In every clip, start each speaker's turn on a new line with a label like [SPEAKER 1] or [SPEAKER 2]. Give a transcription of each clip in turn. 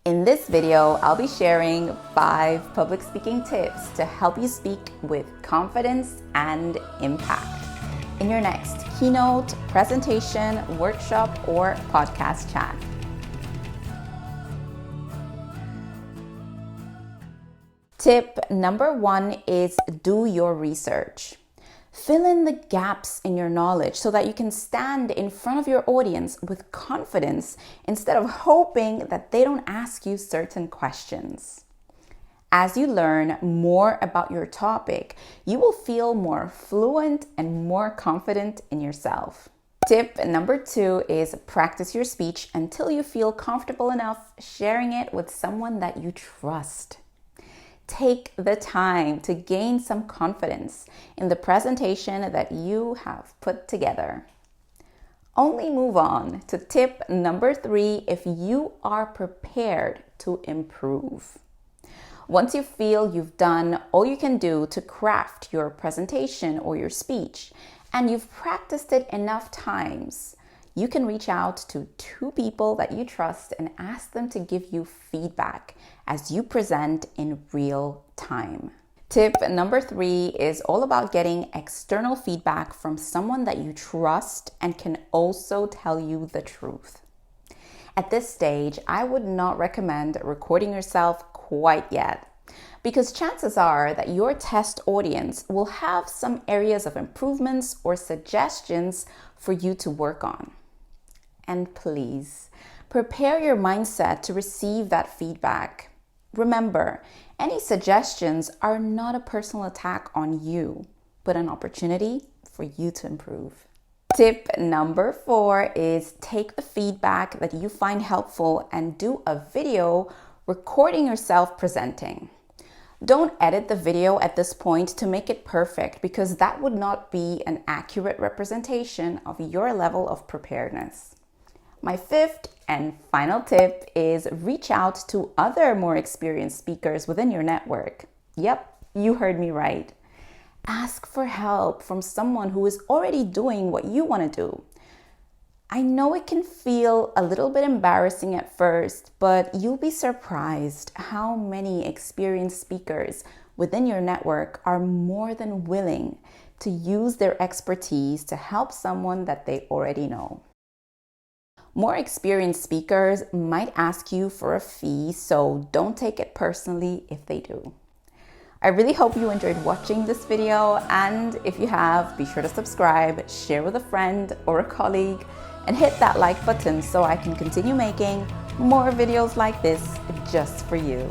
[SPEAKER 1] In this video, I'll be sharing 5 public speaking tips to help you speak with confidence and impact in your next keynote, presentation, workshop, or podcast chat. Tip number 1 is do your research. Fill in the gaps in your knowledge so that you can stand in front of your audience with confidence instead of hoping that they don't ask you certain questions. As you learn more about your topic, you will feel more fluent and more confident in yourself. Tip number 2 is practice your speech until you feel comfortable enough sharing it with someone that you trust. Take the time to gain some confidence in the presentation that you have put together. Only move on to tip number 3 if you are prepared to improve. Once you feel you've done all you can do to craft your presentation or your speech, and you've practiced it enough times, you can reach out to 2 people that you trust and ask them to give you feedback as you present in real time. Tip number 3 is all about getting external feedback from someone that you trust and can also tell you the truth. At this stage, I would not recommend recording yourself quite yet, because chances are that your test audience will have some areas of improvements or suggestions for you to work on. And please, prepare your mindset to receive that feedback. Remember, any suggestions are not a personal attack on you, but an opportunity for you to improve. Tip number 4 is take the feedback that you find helpful and do a video recording yourself presenting. Don't edit the video at this point to make it perfect, because that would not be an accurate representation of your level of preparedness. My 5th and final tip is reach out to other more experienced speakers within your network. Yep, you heard me right. Ask for help from someone who is already doing what you want to do. I know it can feel a little bit embarrassing at first, but you'll be surprised how many experienced speakers within your network are more than willing to use their expertise to help someone that they already know. More experienced speakers might ask you for a fee, so don't take it personally if they do. I really hope you enjoyed watching this video, and if you have, be sure to subscribe, share with a friend or a colleague, and hit that like button so I can continue making more videos like this just for you.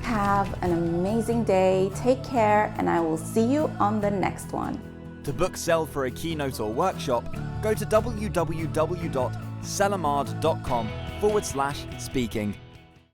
[SPEAKER 1] Have an amazing day, take care, and I will see you on the next one.
[SPEAKER 2] To book Sell for a keynote or workshop, go to www.sellamard.com/speaking.